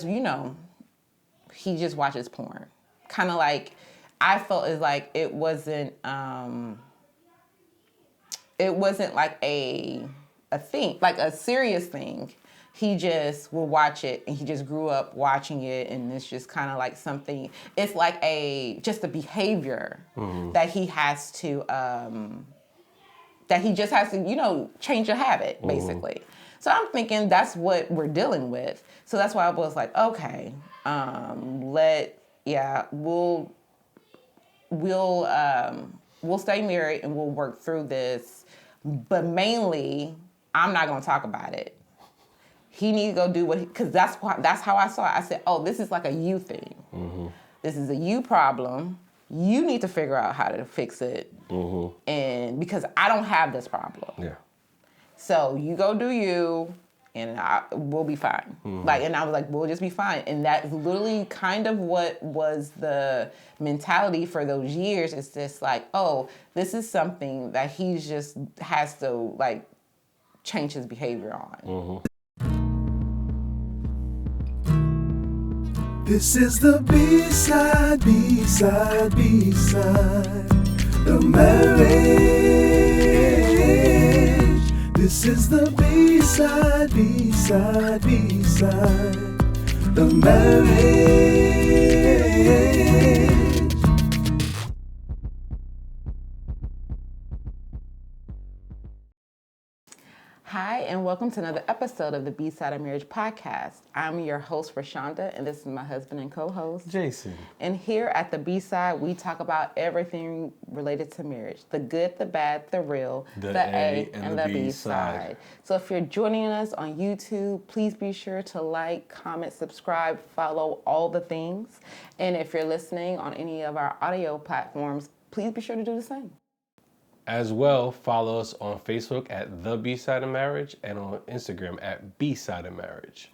You know, he just watches porn. Kind of like, I felt as like it wasn't like a thing, like a serious thing. He just will watch it, and he just grew up watching it, and it's just kind of like something. It's like just a behavior that he has to, that he just has to, change a habit, basically. So I'm thinking that's what we're dealing with. So that's why I was like, okay, we'll stay married and we'll work through this. But mainly, I'm not going to talk about it. He needs to go do because that's how I saw it. I said, oh, this is like a you thing. This is a you problem. You need to figure out how to fix it. And because I don't have this problem. Yeah. So you go do you, and we'll be fine. And I was like, we'll just be fine. And that's literally kind of what was the mentality for those years. It's just like, oh, this is something that he just has to like change his behavior on. This is the B-side, B-side, B-side, the marriage. This is the B-side, B-side, B-side, the marriage. Hi, and welcome to another episode of the B-Side of Marriage podcast. I'm your host, Rashonda, and this is my husband and co-host, Jason. And here at the B-Side, we talk about everything related to marriage. The good, the bad, the real, the A, and the B-side. So if you're joining us on YouTube, please be sure to like, comment, subscribe, follow all the things. And if you're listening on any of our audio platforms, please be sure to do the same. As well, follow us on Facebook at The B-Side of Marriage and on Instagram at B-Side of Marriage.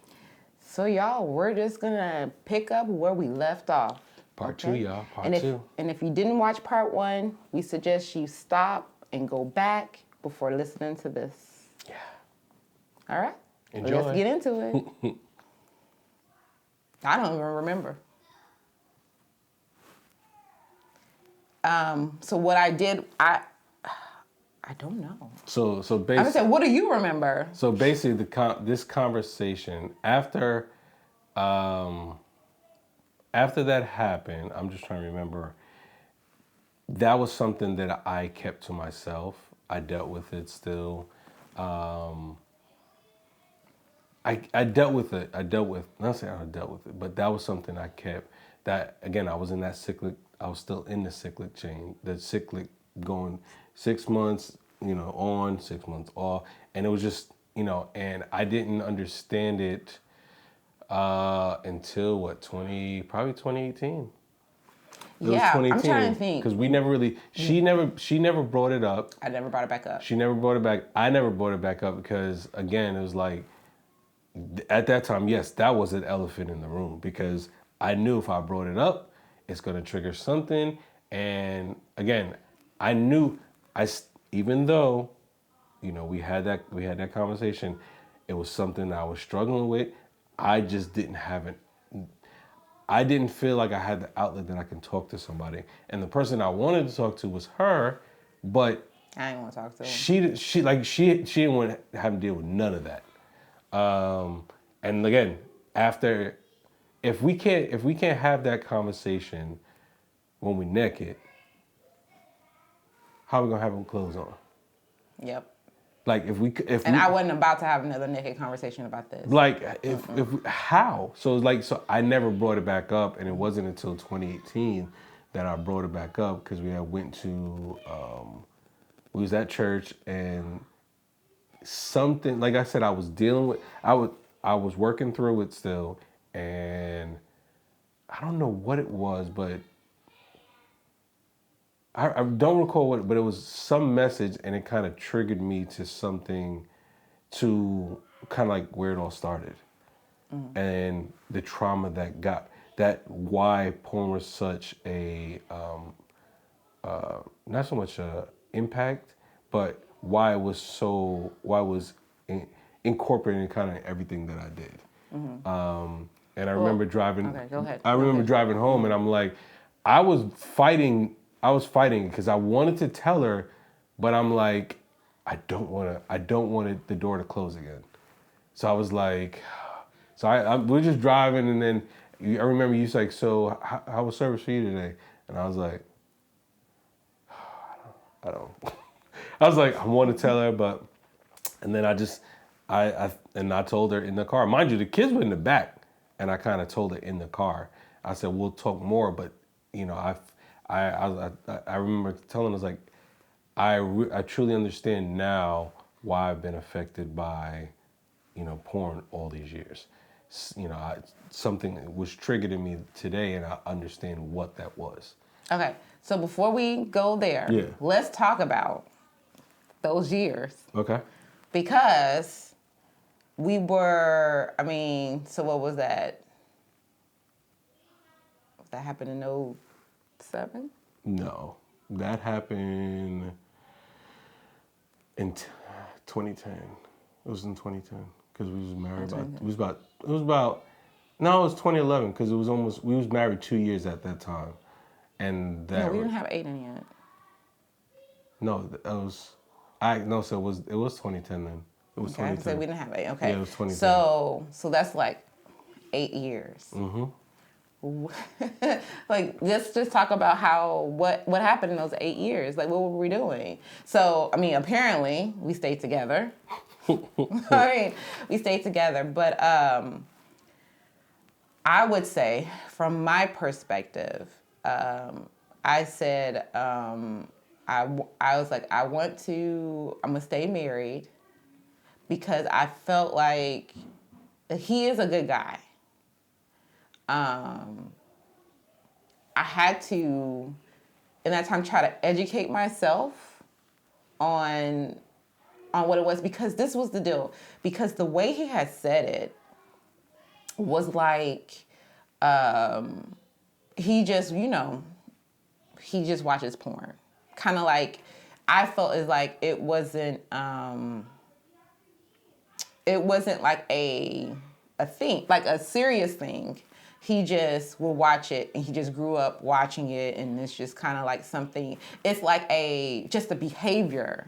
So y'all, we're just gonna pick up where we left off. Part 2, y'all. Part 2. And if you didn't watch part 1, we suggest you stop and go back before listening to this. Yeah. All right? Enjoy. Let's get into it. I don't even remember. So what I did, I don't know. So basically, I would say, what do you remember? So basically, this conversation after that happened, I'm just trying to remember. That was something that I kept to myself. I dealt with it still. I dealt with it. Not saying I dealt with it, but that was something I kept. That again, I was in that cyclic. I was still in the cyclic chain. The cyclic going 6 months, on, 6 months off. And it was just, and I didn't understand it until probably 2018. Yeah, I'm trying to think. Because we never really, she never brought it up. I never brought it back up. She never brought it back. I never brought it back up because, again, it was like, at that time, yes, that was an elephant in the room because I knew if I brought it up, it's going to trigger something. And again, I knew even though, we had that conversation, it was something I was struggling with. I just didn't have it. I didn't feel like I had the outlet that I can talk to somebody. And the person I wanted to talk to was her, but I didn't want to talk to her. She didn't want to have to deal with none of that. And again, if we can't have that conversation when we naked, how are we gonna have them clothes on? Yep. Like I wasn't about to have another naked conversation about this. Like how? So I never brought it back up, and it wasn't until 2018 that I brought it back up because we had went to we was at church and something, like I said, I was dealing with, I was working through it still, and I don't know what it was, but I don't recall what, but it was some message, and it kind of triggered me to something, to kind of like where it all started, and the trauma that why porn was such a not so much a impact, but why it was incorporated in kind of everything that I did. And I remember driving. Okay, go ahead. I remember driving home, and I'm like, I was fighting because I wanted to tell her, but I'm like, I don't want the door to close again. So I was like, we're just driving, and then I remember you was like, so how was service for you today? And I was like, I don't. I was like, I want to tell her, but, and then I told her in the car. Mind you, the kids were in the back, and I kind of told her in the car. I said, we'll talk more, but I remember telling her, I was like, I truly understand now why I've been affected by, porn all these years. Something was triggered in me today, and I understand what that was. Okay, so before we go there, let's talk about those years. Okay. Because we were, so what was that? That happened in 2007? No, that happened in 2010. It was in 2010 because we was married it was 2011 because we was married 2 years at that time. And that. No, we didn't have Aiden yet. No, so it was 2010 then. It was 2010. So we didn't have Aiden. Okay. Yeah, it was 2010. So that's like 8 years. Mm-hmm. Like, let's just talk about what happened in those 8 years. Like, what were we doing? So, apparently we stayed together. We stayed together. But I would say, from my perspective, I said, I was like, I'm going to stay married because I felt like he is a good guy. I had to, in that time, try to educate myself on what it was, because this was the deal. Because the way he had said it was like, he just watches porn. Kind of like, I felt as like it wasn't like a thing, like a serious thing. He just will watch it, and he just grew up watching it, and it's just kind of like something. It's like just a behavior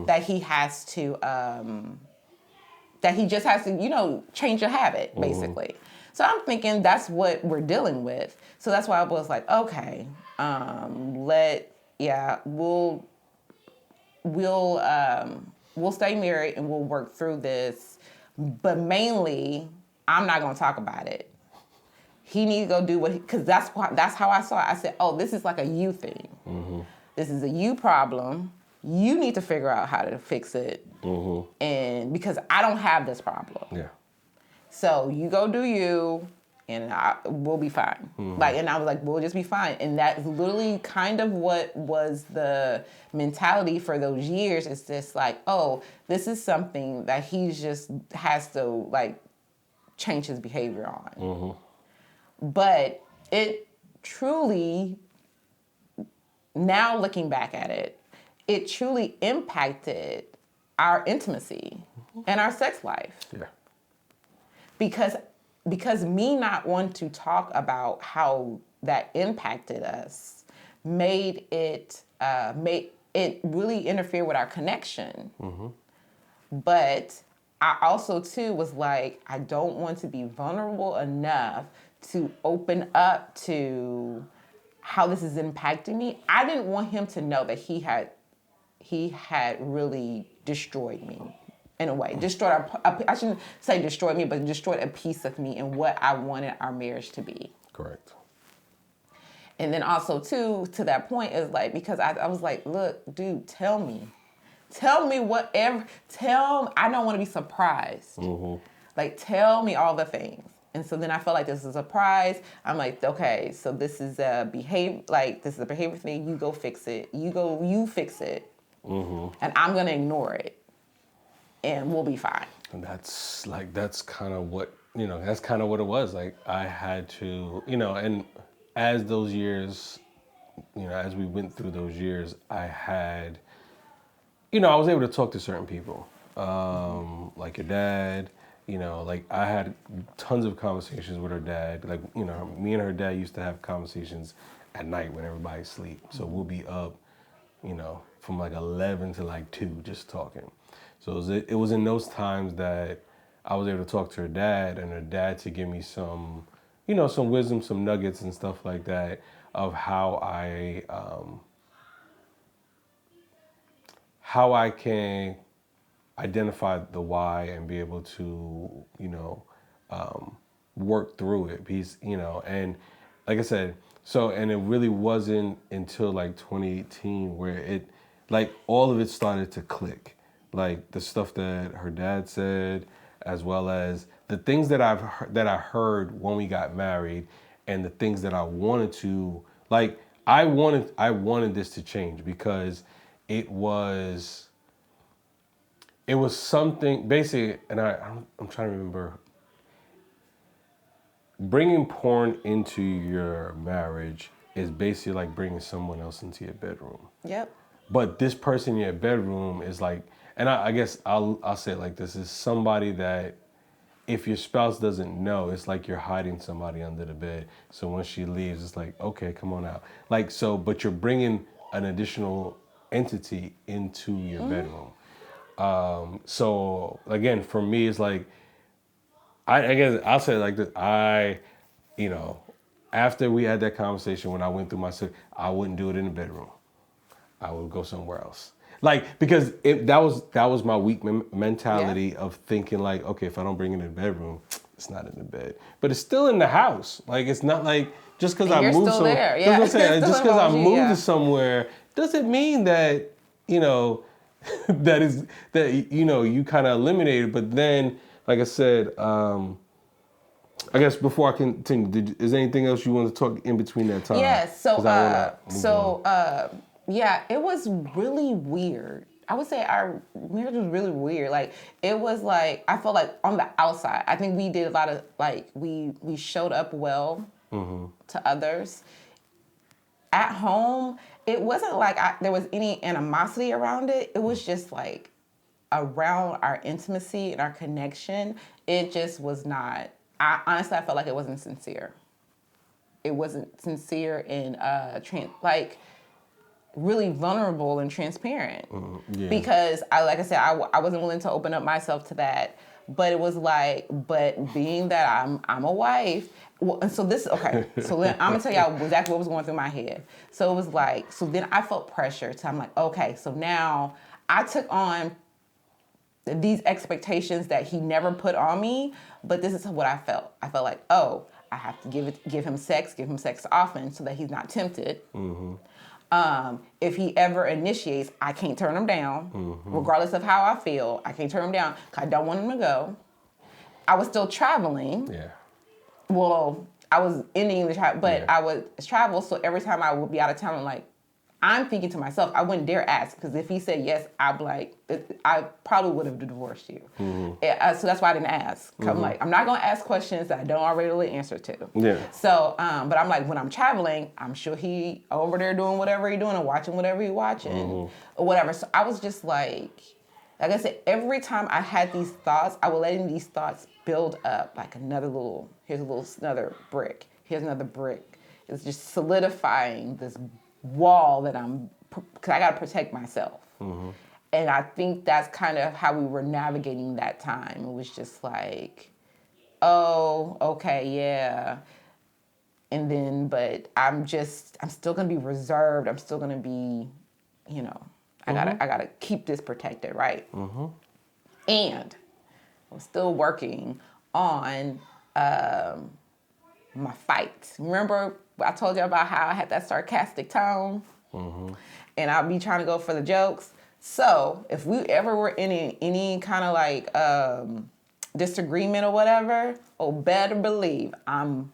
that he has to, that he just has to, change a habit, basically. So I'm thinking that's what we're dealing with. So that's why I was like, okay, we'll stay married and we'll work through this. But mainly, I'm not going to talk about it. He needs to go do because that's how I saw it. I said, oh, this is like a you thing. Mm-hmm. This is a you problem. You need to figure out how to fix it. Mm-hmm. And because I don't have this problem. Yeah. So you go do you, and we'll be fine. Mm-hmm. And I was like, we'll just be fine. And that's literally kind of what was the mentality for those years. It's just like, oh, this is something that he just has to change his behavior on. Mm-hmm. But it truly, now looking back at it, it truly impacted our intimacy and our sex life. Yeah. Because me not wanting to talk about how that impacted us made it really interfere with our connection. Mm-hmm. But I also too was like, I don't want to be vulnerable enough to open up to how this is impacting me. I didn't want him to know that he had really destroyed me in a way. Destroyed, I shouldn't say destroyed me, but destroyed a piece of me and what I wanted our marriage to be. Correct. And then also too, to that point is like, because I was like, look, dude, tell me whatever, I don't want to be surprised. Mm-hmm. Like, tell me all the things. And so then I felt like this is a surprise. I'm like, okay, so this is a behavior thing. You go fix it. You fix it. Mm-hmm. And I'm going to ignore it. And we'll be fine. And that's kind of what, that's kind of what it was. Like, I had to, and as those years, as we went through those years, I had, I was able to talk to certain people, like your dad, You know, like I had tons of conversations with her dad. Like, you know, me and her dad used to have conversations at night when everybody's asleep. So we'll be up, you know, from like 11 to like 2 just talking. So it was in those times that I was able to talk to her dad, and her dad to give me some, you know, some wisdom, some nuggets and stuff like that of how I can identify the why and be able to, you know, work through it. Because, you know, and like I said, so, and it really wasn't until like 2018 where it, like all of it started to click. Like the stuff that her dad said, as well as the things that I heard when we got married, and the things that I wanted to, like, I wanted this to change because it was something basically, and I'm trying to remember. Bringing porn into your marriage is basically like bringing someone else into your bedroom. Yep. But this person in your bedroom is like, and I guess I'll say it like this: is somebody that if your spouse doesn't know, it's like you're hiding somebody under the bed. So when she leaves, it's like, okay, come on out. Like so, but you're bringing an additional entity into your bedroom. So again, for me, it's like, I guess I'll say it like this. You know, after we had that conversation, when I went through my I wouldn't do it in the bedroom. I would go somewhere else. Like, because that was my weak mentality of thinking like, okay, if I don't bring it in the bedroom, it's not in the bed. But it's still in the house. Like, it's not like, just because I moved somewhere. There. Yeah. That's what I'm saying. Just because I moved to somewhere doesn't mean that, you know, that you know, you kind of eliminated. But then, like I said, I guess before I continue, is there anything else you want to talk in between that time? Yeah, yeah, it was really weird. I would say our marriage was really weird. Like, it was like, I felt like on the outside, I think we did a lot of, like, we showed up well to others. At home, it wasn't like there was any animosity around it. It was just like around our intimacy and our connection, it just was not, honestly, I felt like it wasn't sincere. It wasn't sincere and really vulnerable and transparent. Yeah. Because like I said, I wasn't willing to open up myself to that. But it was like, but being that I'm a wife, well, and so this, okay, so then I'm gonna tell y'all exactly what was going through my head. So it was like, so then I felt pressure. So I'm like, okay, so now I took on these expectations that he never put on me, but this is what I felt. I felt like, oh, I have to give him sex often so that he's not tempted. If he ever initiates, I can't turn him down, regardless of how I feel. I can't turn him down because I don't want him to go. I was still traveling. Yeah. Well, I was ending the travel, but Yeah. I was travel. So every time I would be out of town, I'm thinking to myself, I wouldn't dare ask, because if he said yes, I'd be like, I probably would have divorced you. So that's why I didn't ask. I'm like, I'm not gonna ask questions that I don't already know the answer to. Yeah. So, but I'm like, when I'm traveling, I'm sure he over there doing whatever he doing and watching whatever he watching or whatever. So I was just like I said, every time I had these thoughts, I would let these thoughts build up like here's another brick. Here's another brick. It's just solidifying this wall that because I got to protect myself. And I think that's kind of how we were navigating that time. It was just like, oh, okay, yeah. And then, but I'm still going to be reserved. I'm still going to be, I gotta keep this protected, right? And I'm still working on my fights. Remember I told you about how I had that sarcastic tone? And I'll be trying to go for the jokes. So if we ever were in any kind of like disagreement or whatever, better believe I'm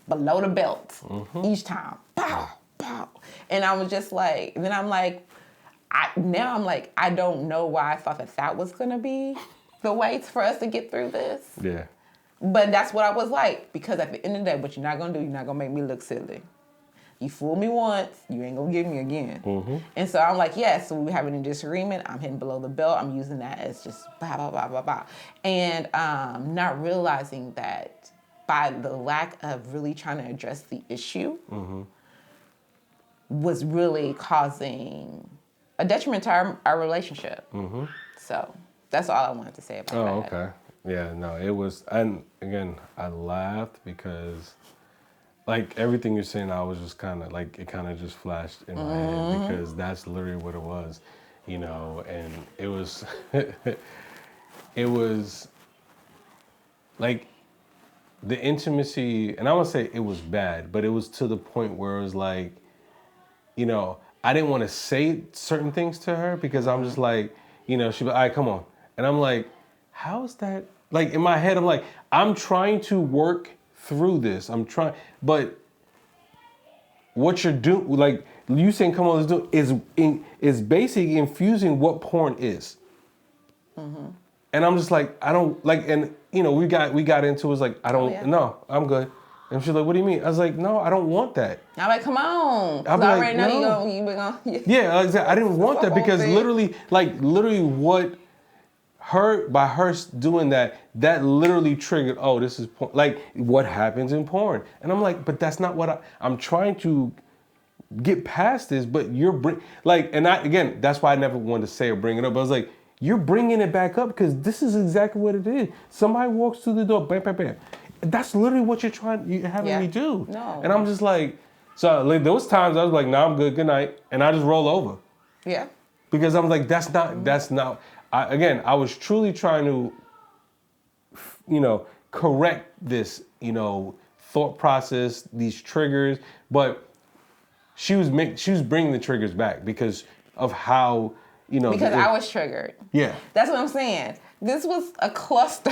below the belt each time. Pow, pow. And I was just like, then I'm like, I don't know why I thought that was gonna be the way for us to get through this. Yeah. But that's what I was like, because at the end of the day, what you're not gonna do, you're not gonna make me look silly. You fooled me once, you ain't gonna get me again. And so I'm like, yes, so we're having a disagreement. I'm hitting below the belt. I'm using that as just blah, blah, blah, blah, blah. And not realizing that by the lack of really trying to address the issue was really causing a detriment to our relationship. So that's all I wanted to say about that. Oh, okay. Yeah, no, it was, and again, I laughed because, like, everything you're saying, I was just kind of, like, it kind of just flashed in my head because that's literally what it was, you know, and it was, it was, like, the intimacy, and I won't say it was bad, but it was to the point where it was like, you know, I didn't want to say certain things to her because I'm just like, you know, she'd be like, all right, come on. And I'm like, how is that? Like, in my head, I'm like, I'm trying to work through this. I'm trying, but what you're doing, like, you saying, come on, let's do it, is basically infusing what porn is. And I'm just like, I don't, like, and, you know, we got into it, was like, I don't, no, I'm good. And she's like, what do you mean? I was like, no, I don't want that. I'm like, come on. I'll be I like, already know no. you been going. Yeah, I didn't want that because thing. literally what by her doing that literally triggered, oh, this is porn. Like what happens in porn. And I'm like, but that's not what I'm trying to get past this, but you're again, that's why I never wanted to say or bring it up. I was like, you're bringing it back up because this is exactly what it is. Somebody walks through the door, bam, bam, bam. That's literally what you're having me do. No. And I'm just like, so like those times I was like, nah, I'm good, good night. And I just roll over. Yeah. Because I'm like, that's not, I was truly trying to, you know, correct this, you know, thought process, these triggers, but she was bringing the triggers back because of how, you know. Because I was triggered. Yeah. That's what I'm saying. This was a cluster.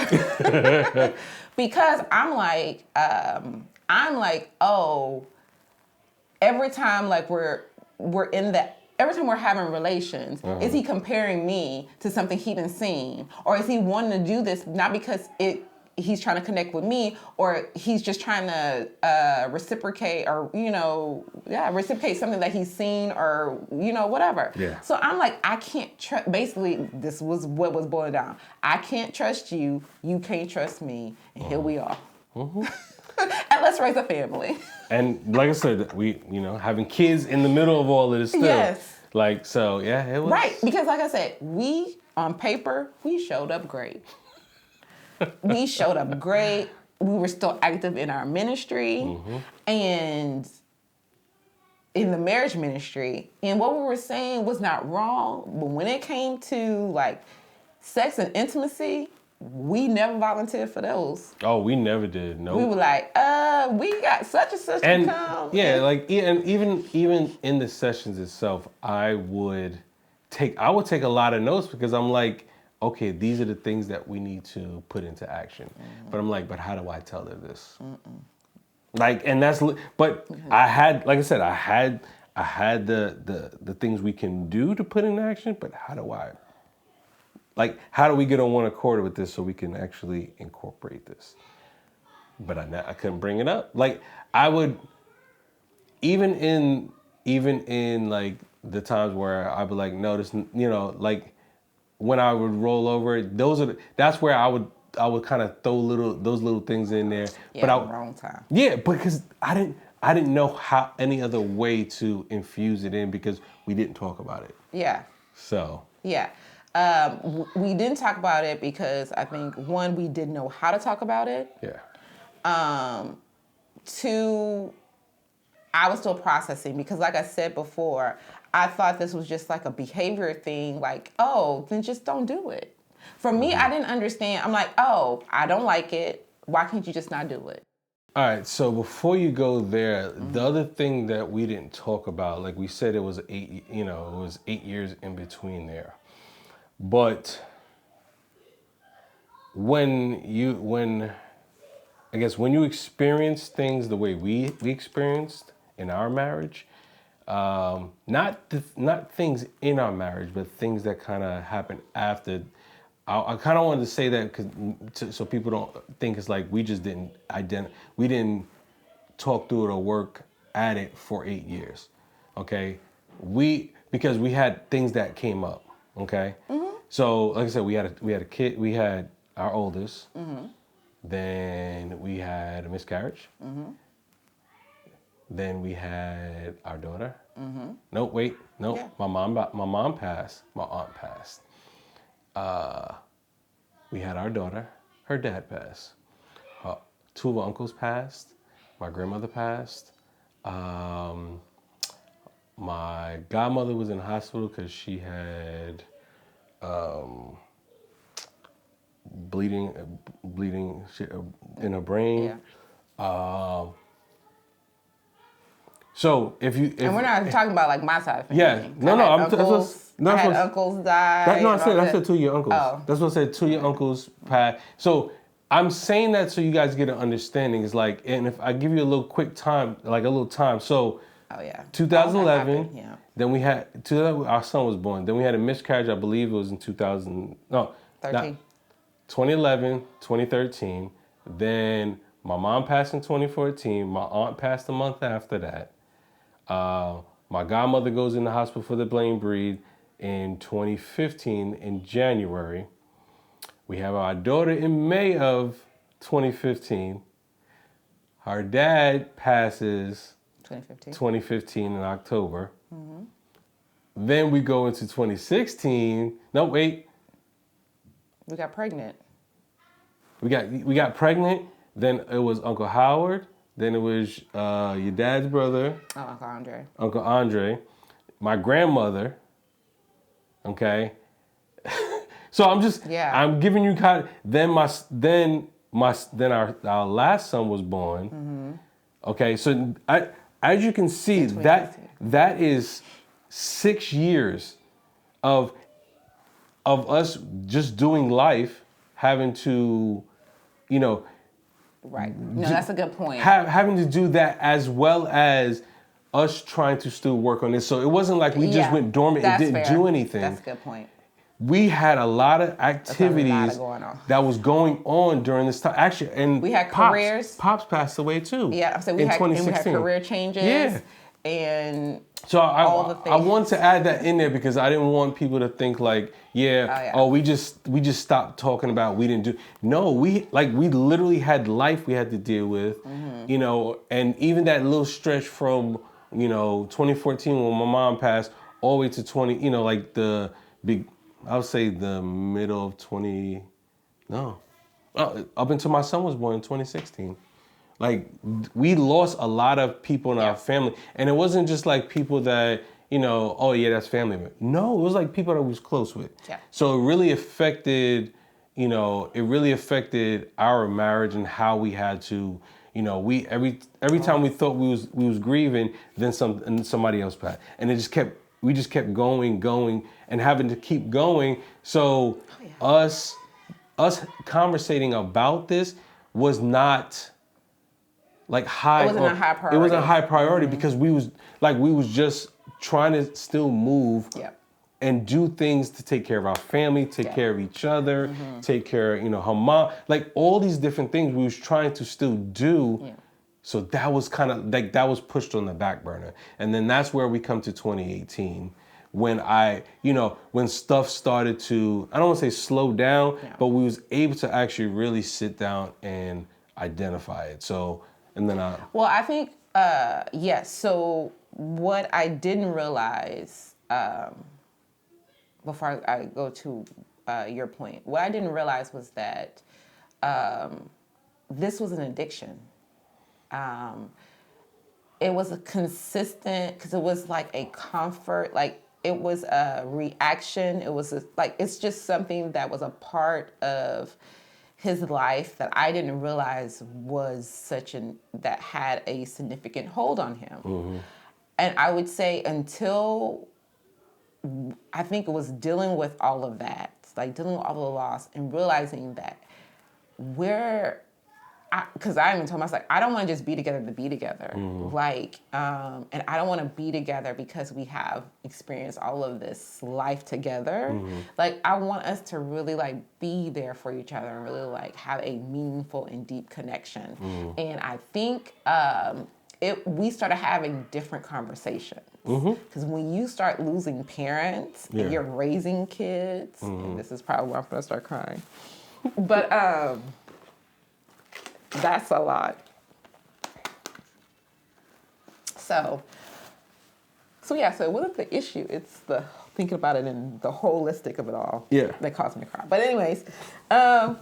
Because I'm like, oh, every time like we're in the, every time we're having relations, is he comparing me to something he done seen? Or is he wanting to do this not because he's trying to connect with me, or he's just trying to reciprocate, or, you know, reciprocate something that he's seen, or, you know, whatever. Yeah. So I'm like, I can't trust, basically, this was what was boiling down. I can't trust you, you can't trust me, and here we are. And let's raise a family. And like I said, we, you know, having kids in the middle of all of this stuff. Yes. Like, so, yeah, it was. Right, because like I said, on paper, we showed up great. We showed up great. We were still active in our ministry and in the marriage ministry. And what we were saying was not wrong. But when it came to like sex and intimacy, we never volunteered for those. Oh, we never did. No. We were like, we got such and such to come. Yeah, like, and even in the sessions itself, I would take a lot of notes because I'm like, okay, these are the things that we need to put into action. But I'm like, but how do I tell her this? Like, and that's, but I had, like I said, I had the things we can do to put in action, but how do we get on one accord with this so we can actually incorporate this? But I couldn't bring it up. Like I would, even in like the times where I'd be like, no, this, you know, like, when I would roll over, that's where I would kind of throw those little things in there. Yeah, but wrong time. Yeah, because I didn't know how any other way to infuse it in because we didn't talk about it. Yeah. So. Yeah. We didn't talk about it because I think, one, we didn't know how to talk about it. Yeah. Two, I was still processing because like I said before, I thought this was just like a behavior thing, like, oh, then just don't do it. For me, I didn't understand. I'm like, oh, I don't like it. Why can't you just not do it? All right, so before you go there, the other thing that we didn't talk about, like we said, it was 8 years in between there. But when you experience things the way we experienced in our marriage, not things in our marriage, but things that kind of happened after. I kind of wanted to say that so people don't think it's like we just didn't we didn't talk through it or work at it for 8 years. Okay, because we had things that came up. Okay, so like I said, we had a kid. We had our oldest. Then we had a miscarriage. Then we had our daughter. No, wait, no. Yeah. My mom passed. My aunt passed. We had our daughter. Her dad passed. Two of our uncles passed. My grandmother passed. My godmother was in the hospital because she had bleeding in her brain. Yeah. So if And we're not talking about like my side of family. yeah, no, I had uncles, I had uncles die. no, I said two of your uncles. Oh. That's what I said. Two of your uncles passed. So I'm saying that so you guys get an understanding. It's like, and if I give you a little quick time, like a little time. So, Oh yeah. 2011. Happened, yeah. Then we had our son was born. Then we had a miscarriage. I believe it was in 2000. No, 13. 2011, 2013. Then my mom passed in 2014. My aunt passed a month after that. My godmother goes in the hospital for the brain bleed in 2015 in January. We have our daughter in May of 2015. Her dad passes 2015 in October. Then we go into 2016. No, wait. We got pregnant. We got pregnant. Then it was Uncle Howard. Then it was your dad's brother. Oh, Uncle Andre. Uncle Andre. My grandmother. Okay. So I'm giving you kind of, then our last son was born. Okay. So as you can see, that is 6 years of us just doing life, having to, Right. No, that's a good point. having to do that as well as us trying to still work on this. So it wasn't like we just went dormant and didn't do anything. That's a good point. We had a lot of activities going on. that was going on during this time. Actually, and we had careers. Pops passed away too. Yeah, so we had career changes. Yeah. And so all the things. I want to add that in there because I didn't want people to think like, we just stopped talking about we didn't do. No, we literally had life we had to deal with, and even that little stretch from 2014 when my mom passed all the way to the big. I would say the middle of up until my son was born in 2016. Like, we lost a lot of people in our family. And it wasn't just like people that, that's family. No, it was like people that we was close with. Yeah. So it really affected, our marriage and how we had to, we every time we thought we was grieving, then somebody else passed. And we just kept going and having to keep going. So us conversating about this was not like high. It wasn't a high priority. It wasn't a high priority because we was just trying to still move and do things to take care of our family, take care of each other, take care of, her mom, like all these different things we was trying to still do. Yeah. So that was kind of like, that was pushed on the back burner. And then that's where we come to 2018 when when stuff started to, I don't want to say slow down, but we was able to actually really sit down and identify it. So, and then well, I think, yes. So what I didn't realize, before I go to your point, what I didn't realize was that this was an addiction. It was a consistent, because it was like a comfort, like it was a reaction. It was it's just something that was a part of his life that I didn't realize was that had a significant hold on him. And I would say until I think it was dealing with all of that, like dealing with all the loss and realizing that because I even told myself, I don't want to just be together to be together. And I don't want to be together because we have experienced all of this life together. Like, I want us to really be there for each other and really have a meaningful and deep connection. And I think we started having different conversations. Because when you start losing parents and you're raising kids, and this is probably where I'm gonna start crying. But that's a lot. So yeah, so it wasn't the issue. It's the thinking about it and the holistic of it all that caused me to cry. But anyways, so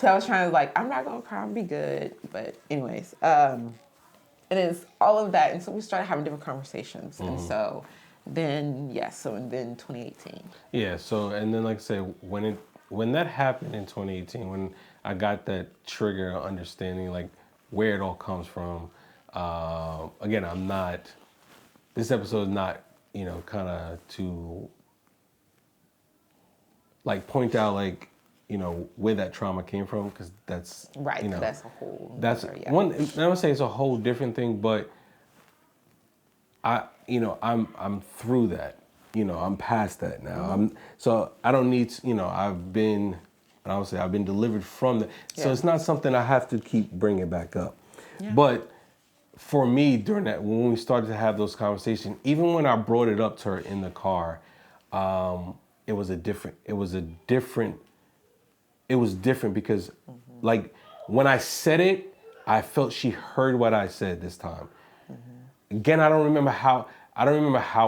I was trying to like, I'm not gonna cry, I'm gonna be good. But anyways, it is all of that. And so we started having different conversations. And so then, and then 2018. Yeah, so, and then like I said, when that happened in 2018, when I got that trigger of understanding like where it all comes from, again, this episode is not, kind of to like point out like, where that trauma came from, because that's right. That's a whole. One. I would say it's a whole different thing, but I'm through that. I'm past that now. So I don't need to, I've been delivered from that. So it's not something I have to keep bringing back up. Yeah. But for me, during that, when we started to have those conversations, even when I brought it up to her in the car, it was different because like when I said it, I felt she heard what I said this time. Again, I don't remember how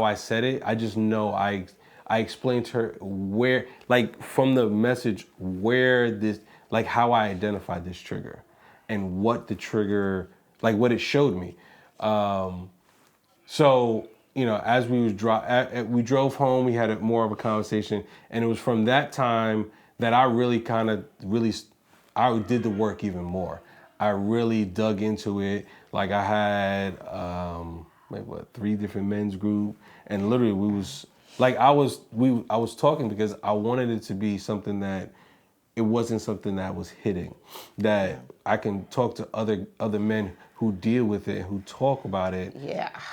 I said it. I just know I explained to her where, like from the message, where this, like how I identified this trigger and what the trigger, like what it showed me. So, as we drove home, we had more of a conversation, and it was from that time that I really I did the work even more. I really dug into it. Like I had, 3 different men's group, and literally I was talking because I wanted it to be something that it wasn't something that was hitting, that I can talk to other men who deal with it, who talk about it,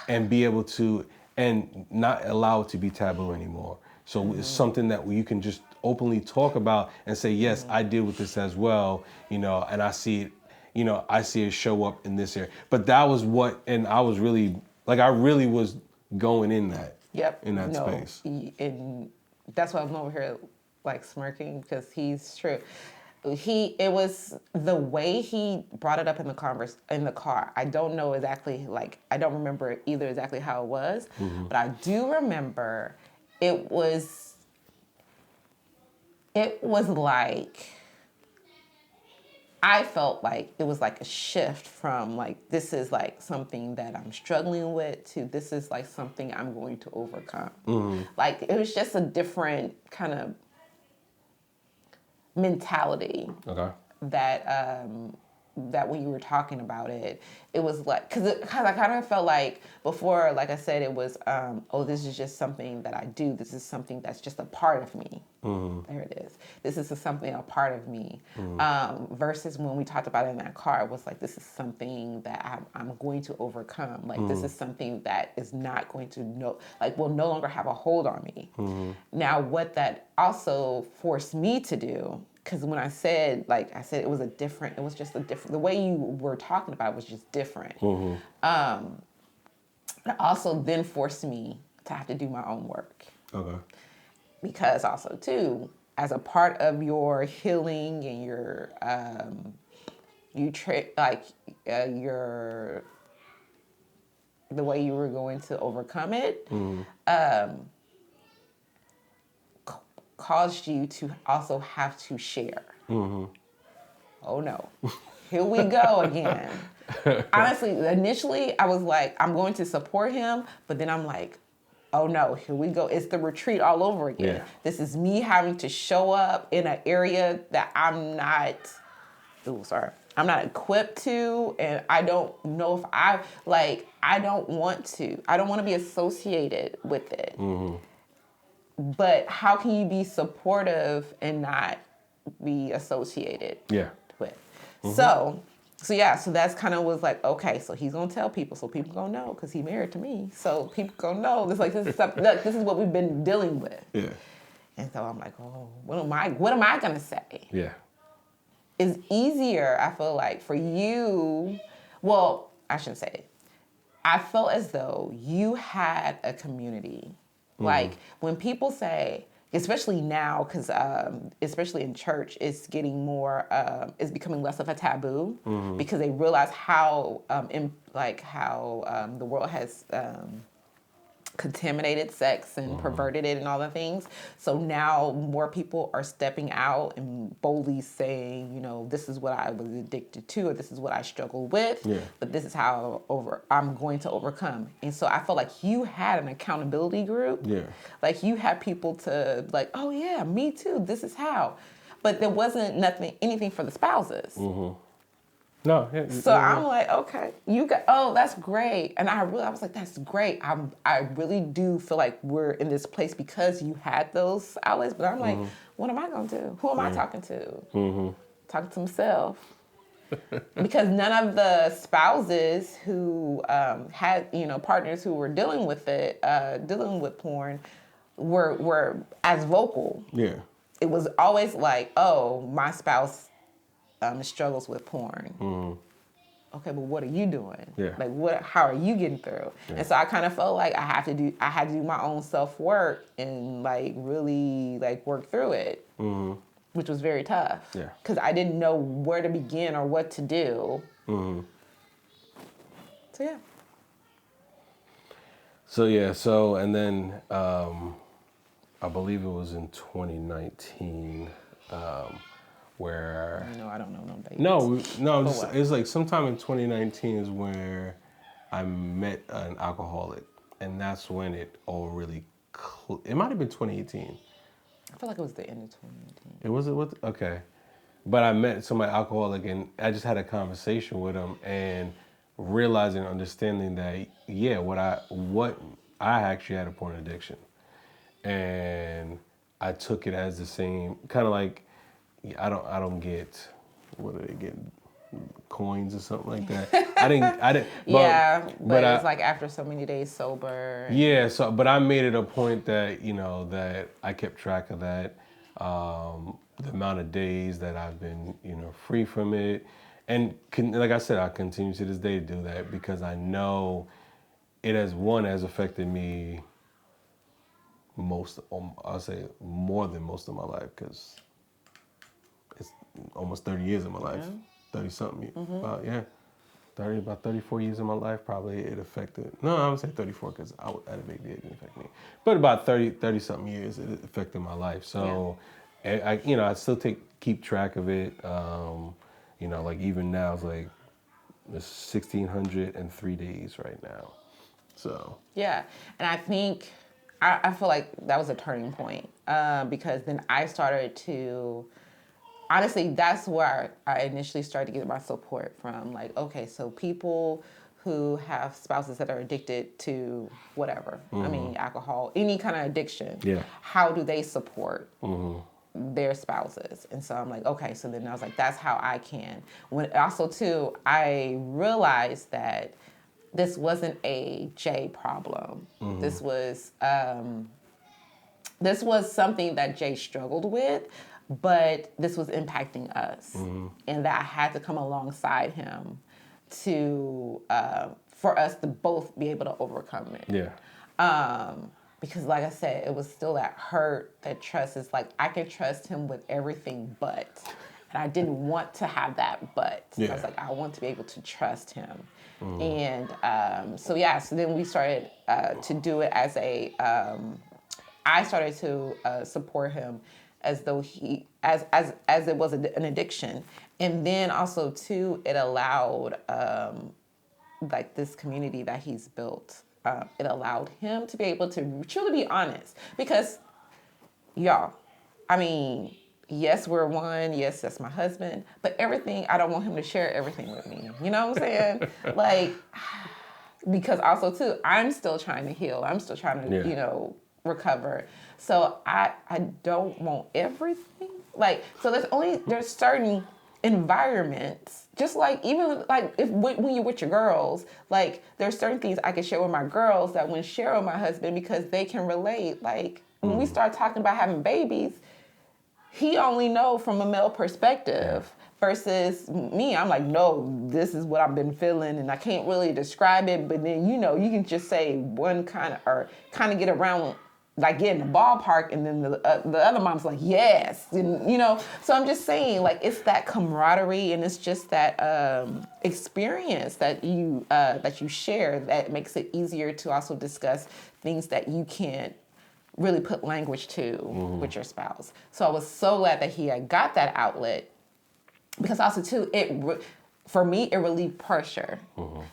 and be able to, and not allow it to be taboo anymore. So it's something that you can just openly talk about and say, yes, I deal with this as well, and I see it, I see it show up in this area. But that was and I was really, like, I really was going in that, in that space. And that's why I'm over here, like, smirking, because he's true. It was the way he brought it up in the car. I don't know exactly, like, I don't remember either exactly how it was, but I do remember it was like, I felt like it was like a shift from like, this is like something that I'm struggling with to this is like something I'm going to overcome. Like, it was just a different kind of mentality that when you were talking about it, it was like, because I kind of felt like before, like I said, it was, this is just something that I do. This is something that's just a part of me. There it is. This is a part of me. Versus when we talked about it in that car, it was like, this is something that I'm going to overcome. Like, this is something that is not going to will no longer have a hold on me. Now, what that also forced me to do, because when I said it was the way you were talking about it was just different. It also then forced me to have to do my own work. Okay. Because also too, as a part of your healing and your the way you were going to overcome it, caused you to also have to share. Oh no, here we go again. Honestly, initially I was like, I'm going to support him, but then I'm like, oh no, here we go. It's the retreat all over again. Yeah. This is me having to show up in an area that I'm not equipped to, and I don't know if I don't want to be associated with it. But how can you be supportive and not be associated with? So that's kind of was like, okay, so he's gonna tell people, so people gonna know because he married to me, so people gonna know. This is something. Look, this is what we've been dealing with. Yeah. And so I'm like, oh, what am I gonna say? Yeah. It's easier, I feel like, for you. Well, I shouldn't say it. I felt as though you had a community. Like when people say, especially now, because especially in church, it's getting more, it's becoming less of a taboo because they realize how, the world has contaminated sex and perverted it and all the things. So now more people are stepping out and boldly saying, this is what I was addicted to, or this is what I struggle with, but this is how I'm going to overcome. And so I felt like you had an accountability group. Yeah. Like you had people to like, oh yeah, me too, this is how. But there wasn't anything for the spouses. No. So I'm like, okay, that's great. And I was like, that's great. I really do feel like we're in this place because you had those outlets. But I'm like, what am I going to do? Who am I talking to? Talking to myself. Because none of the spouses who had, partners who were dealing with it, dealing with porn, were as vocal. Yeah. It was always like, oh, my spouse struggles with porn. Okay, but what are you doing? Yeah. Like, how are you getting through? Yeah. And so I kind of felt like I had to do my own self-work and like really like work through it, which was very tough. Yeah. Because I didn't know where to begin or what to do. So yeah. And then I believe it was in 2019. Where I don't know no dates. No, it's like sometime in 2019 is where I met an alcoholic, and that's when it all really. It might have been 2018. I feel like it was the end of 2018. It was okay, but I met somebody alcoholic, and I just had a conversation with him, and realizing, understanding that what I actually had a porn addiction, and I took it as the same kind of like. I don't get, what do they get, coins or something like that. I didn't. But it's like after so many days sober. Yeah. So, but I made it a point that that I kept track of that, the amount of days that I've been free from it, and like I said, I continue to this day to do that because I know it has affected me I'll say more than most of my life because. It's almost 30 years of my life, 30 something, about 34 years of my life probably it affected. No, I would say 34 because I had a baby, it didn't affect me. But about 30 something years it affected my life. So, I still keep track of it. Like even now it's like it's 1,603 days right now. So. Yeah, and I think I feel like that was a turning point because then I started to. Honestly, that's where I initially started to get my support from. Like, okay, so people who have spouses that are addicted to whatever, I mean, alcohol, any kind of addiction, how do they support their spouses? And so I'm like, okay, so then I was like, that's how I can. Also, too, I realized that this wasn't a Jay problem. This was something that Jay struggled with. But this was impacting us, and that I had to come alongside him to for us to both be able to overcome it. Yeah. Because, like I said, it was still that hurt, that trust. Is like I can trust him with everything, but, and I didn't want to have that, but. Yeah. I was like, I want to be able to trust him, and so then we started to do it as a. I started to support him. As though as it was an addiction, and then also too, it allowed like this community that he's built. It allowed him to be able to truly be honest, because y'all, I mean, yes, we're one. Yes, that's my husband, but everything I don't want him to share everything with me. You know what I'm saying? Like, because also too, I'm still trying to heal. I'm still trying to recover. So I don't want everything. Like, so there's certain environments, just like even like when you're with your girls, like there's certain things I can share with my girls that wouldn't share with my husband because they can relate. Like when we start talking about having babies, he only know from a male perspective. Versus me, I'm like, no, this is what I've been feeling, and I can't really describe it. But then, you can just say one kind of, or kind of get around, like get in the ballpark, and then the other mom's like, yes, and So I'm just saying, like, it's that camaraderie, and it's just that experience that you share that makes it easier to also discuss things that you can't really put language to with your spouse. So I was so glad that he had got that outlet. Because also too, for me, it relieved pressure.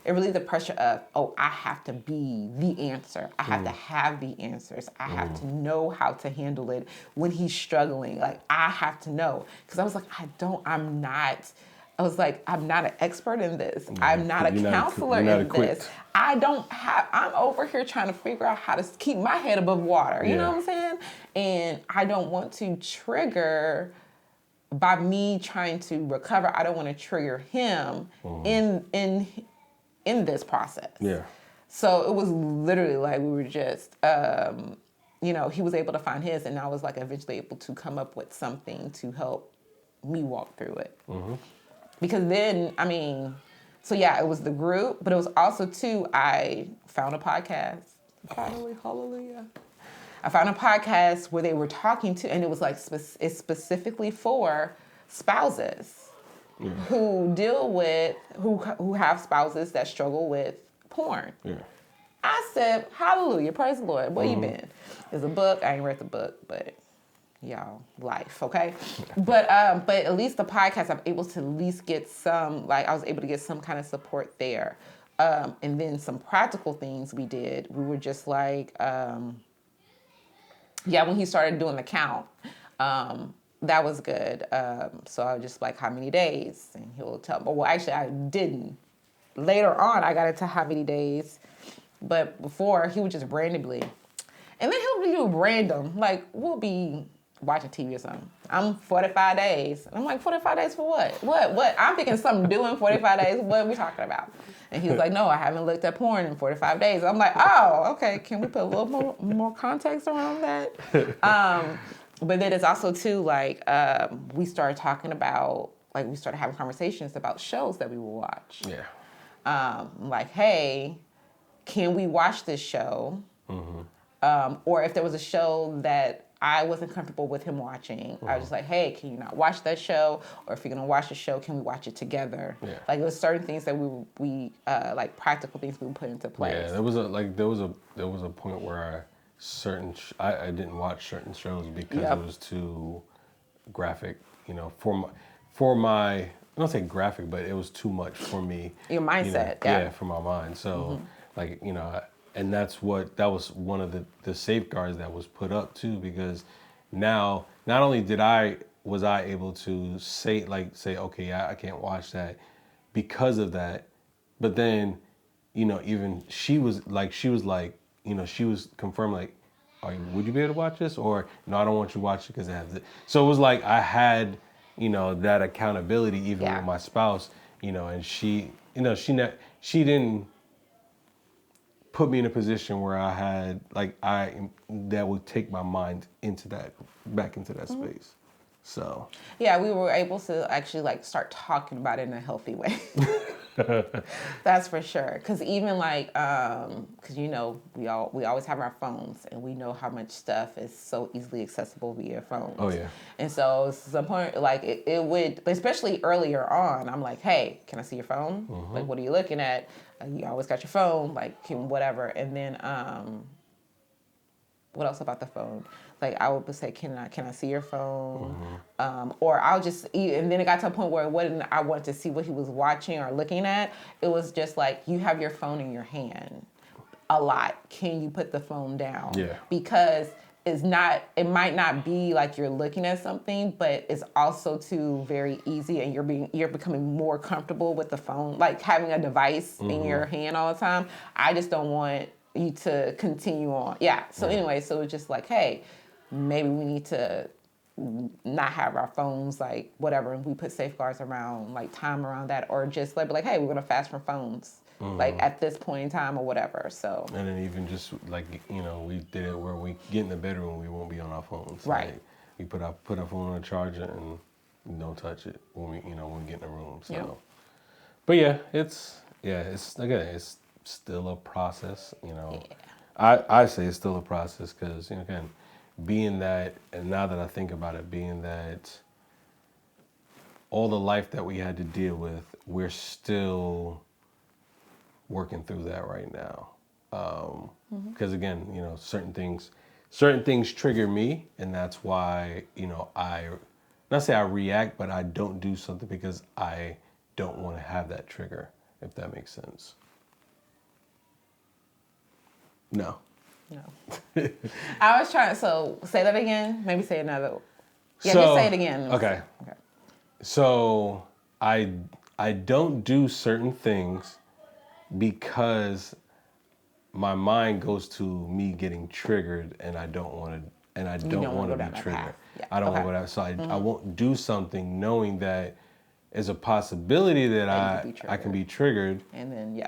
It relieved the pressure of, I have to be the answer. I have to have the answers. I have to know how to handle it when he's struggling. Like, I have to know. Because I was like, I'm not an expert in this. I'm not a counselor in this. I'm over here trying to figure out how to keep my head above water. You know what I'm saying? And I don't want to trigger, by me trying to recover, I don't want to trigger him in this process. Yeah. So it was literally like we were just, he was able to find his, and I was like eventually able to come up with something to help me walk through it. Because then, it was the group, but it was also too, I found a podcast. Finally, hallelujah. I found a podcast where they were talking to, and it was like it's specifically for spouses who deal with, who have spouses that struggle with porn. Yeah. I said, hallelujah, praise the Lord. Where you been? There's a book. I ain't read the book, but y'all, life, okay? But at least the podcast, I'm able to at least get some, I was able to get some kind of support there. And then some practical things we did. We were just like, when he started doing the count, that was good. So I was just like, how many days? And he'll tell me. Well, actually, I didn't. Later on, I got into how many days. But before, he would just randomly. And then he'll do random. Like, we'll be watching TV or something. I'm 45 days. And I'm like, 45 days for what? What? I'm thinking something doing 45 days. What are we talking about? And he was like, no, I haven't looked at porn in 45 days. I'm like, oh, okay. Can we put a little more context around that? But then it's also too, we started talking about, we started having conversations about shows that we would watch. Yeah. Hey, can we watch this show? Or if there was a show that I wasn't comfortable with him watching, I was just like, hey, can you not watch that show? Or if you're gonna watch the show, can we watch it together? Yeah. It was certain things that we practical things we would put into place. Yeah, there was a point where I didn't watch certain shows because it was too graphic, for my I don't say graphic, but it was too much for me. Your mindset, for my mind. So and that was one of the safeguards that was put up too, because now not only was I able to say, okay, I can't watch that because of that, but then, even she was confirmed, would you be able to watch this? Or no, I don't want you to watch it because it has it. So it was like I had, that accountability even with my spouse, and she didn't put me in a position where I had that would take my mind back into that space. So we were able to actually start talking about it in a healthy way. That's for sure. Because even because we always have our phones, and we know how much stuff is so easily accessible via phones. Oh yeah. And so some point it would, but especially earlier on, I'm like, hey, can I see your phone? What are you looking at? You always got your phone, whatever. And then what else about the phone? I would say, can I see your phone? Or I'll just eat. And then it got to a point where I wanted to see what he was watching or looking at. It was just you have your phone in your hand a lot. Can you put the phone down? Yeah. Because it might not be you're looking at something, but it's also too very easy, and you're becoming more comfortable with the phone, having a device in your hand all the time. I just don't want you to continue on. Yeah. So anyway, so it's just hey, maybe we need to not have our phones whatever, and we put safeguards around time around that, or just hey, we're gonna fast from phones at this point in time or whatever. So and then even just we did it where we get in the bedroom, we won't be on our phones. Right. We put our phone on a charger, and don't touch it when we get in the room. So, Yep. but yeah, it's still a process. I say it's still a process because again, being that, and now that I think about it, being that all the life that we had to deal with, we're still working through that right now. Because again, certain things trigger me, and that's why I not say I react, but I don't do something because I don't want to have that trigger, if that makes sense. No. No. I was trying. So say that again. Maybe say another. Yeah, So, just say it again. Okay. So I don't do certain things because my mind goes to me getting triggered, and I don't want to, and I don't want to be triggered. Yeah. I don't want to go down. So I won't do something knowing that there's a possibility that I can be triggered. And then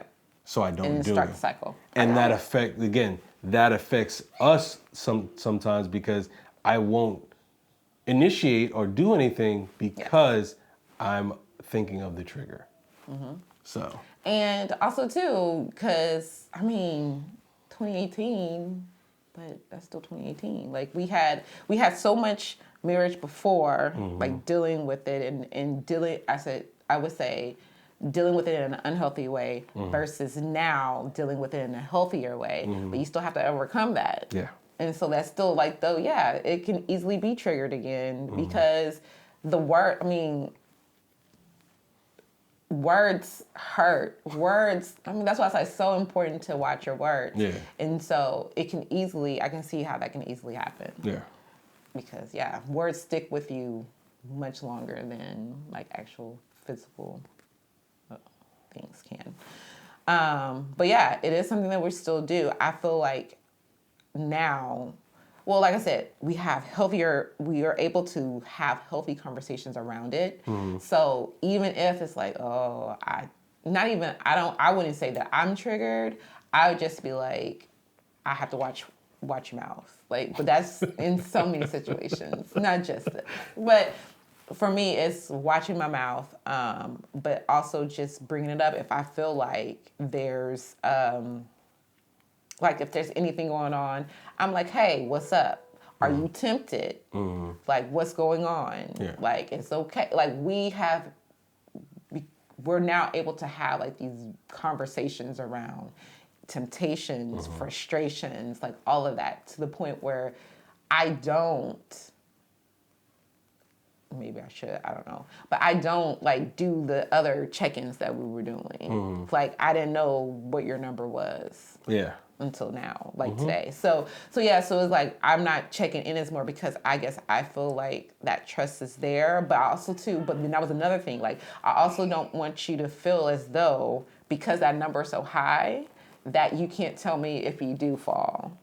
So I don't and do start it. the cycle. And that affects us sometimes because I won't initiate or do anything because I'm thinking of the trigger. So. And also too, because 2018, but that's still 2018. Like we had so much marriage before, like dealing with it and dealing. I would say dealing with it in an unhealthy way versus now dealing with it in a healthier way. But you still have to overcome that. Yeah. And so that's still it can easily be triggered again because the word. Words hurt. Words, that's why it's so important to watch your words. Yeah. And so I can see how that can easily happen. Yeah. Because, words stick with you much longer than actual physical things can. But it is something that we still do. I feel like now, well, like I said, we are able to have healthy conversations around it. So even if it's I wouldn't say that I'm triggered. I would just be like, I have to watch your mouth. But that's in so many situations, not just this. But for me, it's watching my mouth, but also just bringing it up if I feel like there's, if there's anything going on, I'm like, hey, what's up? Are you tempted? What's going on? Yeah. It's okay. We're now able to have these conversations around temptations, frustrations, all of that, to the point where I don't, maybe I should, I don't know, but I don't do the other check-ins that we were doing. I didn't know what your number was. Yeah. Until now, today. So it's I'm not checking in as more because I guess I feel like that trust is there, but then that was another thing. I also don't want you to feel as though because that number is so high that you can't tell me if you do fall.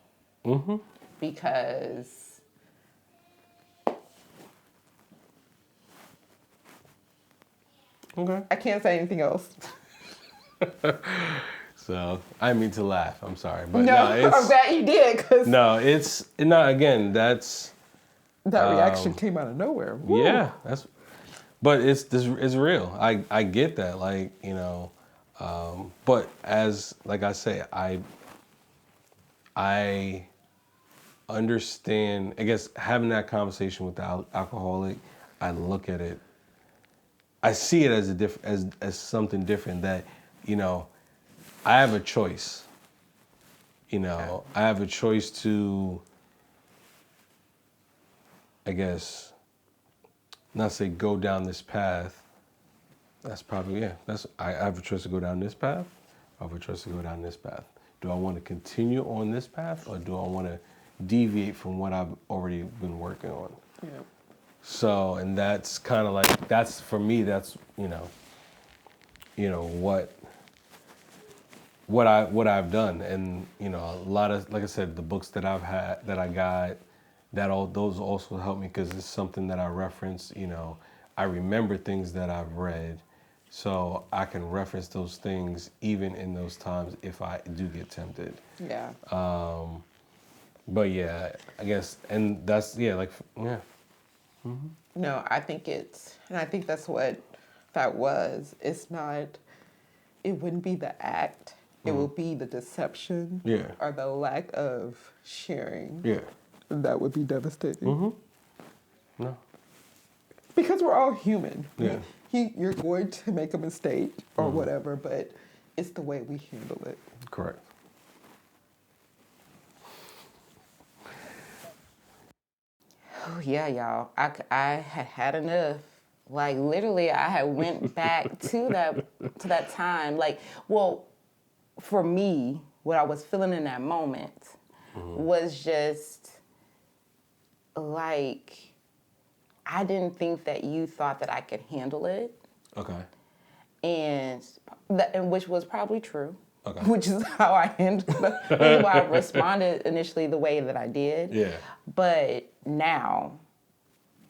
Because I can't say anything else. So I didn't mean to laugh. I'm sorry, but I'm glad you did. Cause again, that's that reaction came out of nowhere. Woo. Yeah, but it's real. I get that, but as I say, I understand. I guess having that conversation with the alcoholic, I look at it. I see it as something different that I have a choice. I have a choice to, I guess, not say go down this path. That's probably, I have a choice to go down this path. I have a choice to go down this path. Do I want to continue on this path, or do I want to deviate from what I've already been working on? Yeah. So, and that's kind of that's for me, that's, what I've done. And, a lot of, like I said, the books that I got, those also help me because it's something that I reference, I remember things that I've read, so I can reference those things even in those times if I do get tempted. Yeah. But I guess, and that's, No, I think and I think that's what that was. It's not, it wouldn't be the act. It will be the deception Yeah. or the lack of sharing. Yeah. That would be devastating. No. Because we're all human. Yeah. You're going to make a mistake or whatever, but it's the way we handle it. Correct. Oh yeah, y'all. I had enough. Like literally, I had went back to that time. Like, well, for me, what I was feeling in that moment was just like I didn't think that you thought that I could handle it, Okay. and which was probably true. Okay. Which is how I handled it. Which is why I responded initially the way that I did. Yeah. But now,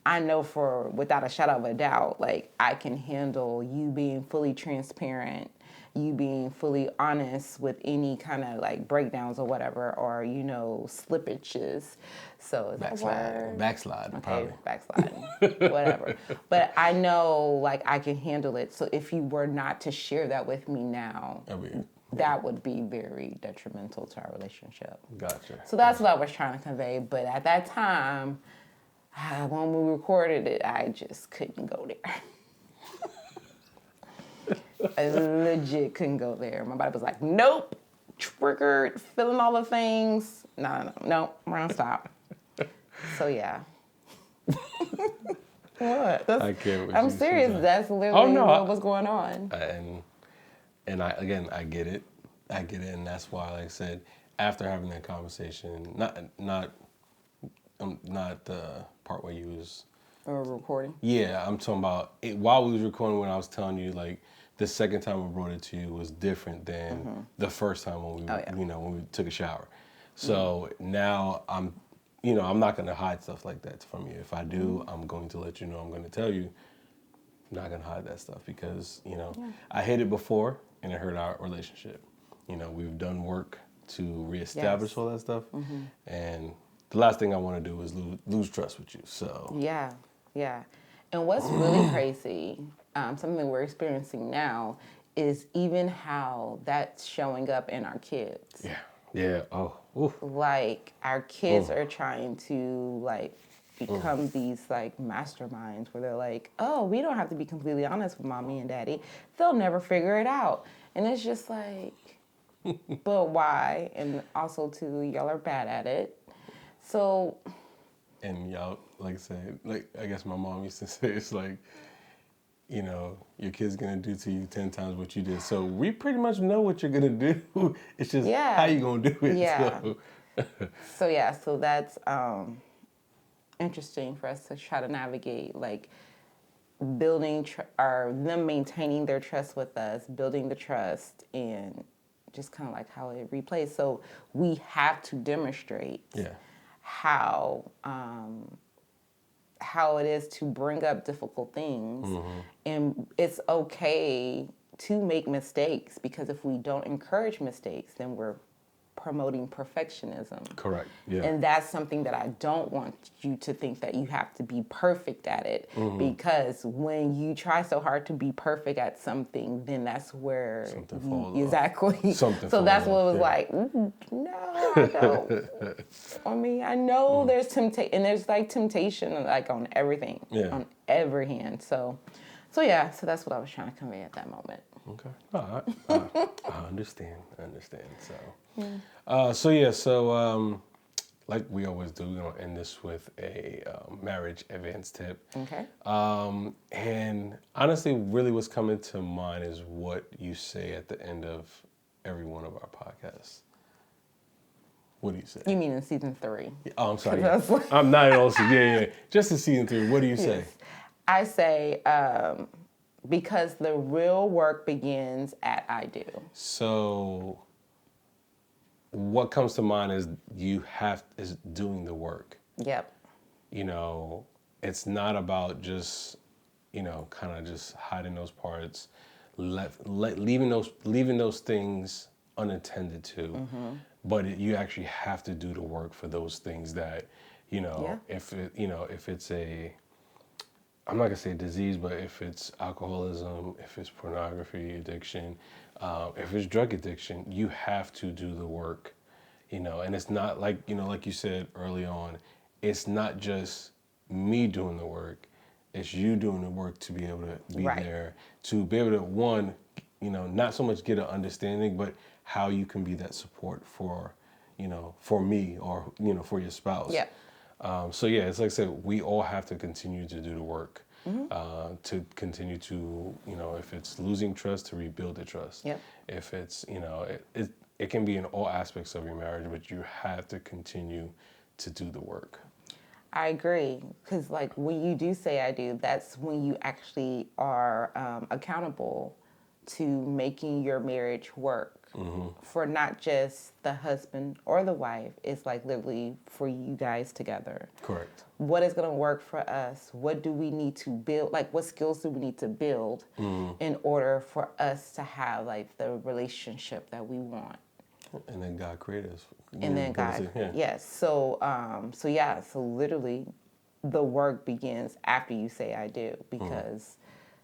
I know without a shadow of a doubt, like I can handle you being fully transparent, you being fully honest with any kind of like breakdowns or whatever, or slippages. So is that a word? Backslide. Okay, Probably. backsliding, whatever. But I know like I can handle it. So if you were not to share that with me now, that would be very detrimental to our relationship. Gotcha. So that's what I was trying to convey. But at that time, when we recorded it, I just couldn't go there. I legit couldn't go there. My body was like, nope, triggered, feeling all the things. No, we're gonna stop. So yeah. What? I can't. I'm serious. That's literally what was going on. And I get it. And that's why, like I said, after having that conversation, not the part where you was recording. Yeah, I'm talking about it while we was recording. When I was telling you, like the second time I brought it to you was different than the first time when when we took a shower. So now I'm not gonna hide stuff like that from you. If I do, I'm going to let you know. I'm going to tell you. I'm not gonna hide that stuff because I hid it before and it hurt our relationship. We've done work to reestablish all that stuff, and the last thing I want to do is lose trust with you. So yeah. And what's really crazy, something we're experiencing now, is even how that's showing up in our kids. Yeah. Oh. Oof. Like our kids are trying to like become these like masterminds where they're like, oh, we don't have to be completely honest with mommy and daddy. They'll never figure it out. And it's just like, but why? And also too, y'all are bad at it. So. And y'all, like I said, like I guess my mom used to say, it's like, your kid's gonna do to you 10 times what you did. So we pretty much know what you're gonna do. It's just how you gonna do it. Yeah. So that's interesting for us to try to navigate, like building or them maintaining their trust with us, building the trust, and just kind of like how it replays. So we have to demonstrate how it is to bring up difficult things, and it's okay to make mistakes, because if we don't encourage mistakes, then we're promoting perfectionism. Correct. Yeah. And that's something that I don't want you to think, that you have to be perfect at it, because when you try so hard to be perfect at something, then that's where something falls exactly. Something so that's what it was yeah. like. No, I don't. I mean, I know there's temptation, and there's like temptation like on everything, on every hand. So that's what I was trying to convey at that moment. Okay. All right. I understand. So, like we always do, we're gonna end this with a marriage advance tip. Okay. And honestly, really, what's coming to mind is what you say at the end of every one of our podcasts. What do you say? You mean in season 3? Oh, I'm sorry. Yeah. I'm not in all season. Yeah. Just in season 3. What do you say? Yes. I say, because the real work begins at I do. So what comes to mind is is doing the work. Yep. It's not about just, kind of just hiding those parts, leaving those things unattended to. But you actually have to do the work for those things that, if it's I'm not gonna say disease, but if it's alcoholism, if it's pornography addiction, if it's drug addiction, you have to do the work, and it's not like, like you said early on, it's not just me doing the work, it's you doing the work to be able to be Right. there, to be able to, one, not so much get an understanding, but how you can be that support for, for me or, for your spouse. Yeah. So yeah, it's like I said, we all have to continue to do the work, to continue to, if it's losing trust, to rebuild the trust. Yep. If it's, it can be in all aspects of your marriage, but you have to continue to do the work. I agree, because like when you do say I do, that's when you actually are accountable to making your marriage work for not just the husband or the wife. It's like literally for you guys together. Correct. What is going to work for us? What do we need to build? Like, what skills do we need to build in order for us to have like the relationship that we want? And then God created us. And then God, yes. So literally, the work begins after you say I do, because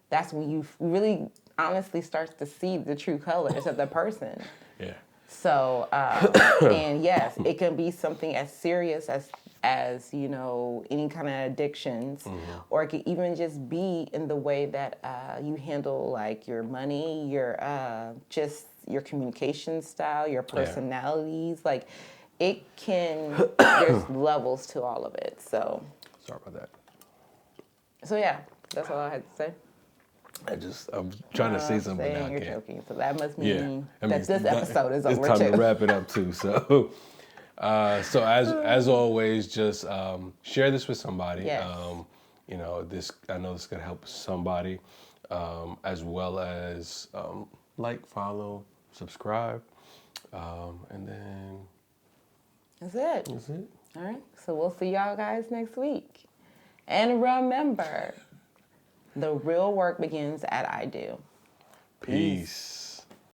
that's when you really honestly starts to see the true colors of the person. Yeah. So, and yes, it can be something as serious as any kind of addictions, or it could even just be in the way that you handle like your money, your just your communication style, your personalities. Like, it can. There's levels to all of it. So. Sorry about that. So yeah, that's all I had to say. I'm trying to say something now. You're joking, so that must mean I that this episode is over too. It's time to wrap it up too. So, as always, just share this with somebody. Yes. I know this could help somebody, as well as like, follow, subscribe, and then That's it. that's it. All right. So we'll see y'all guys next week. And remember, the real work begins at I do. Peace.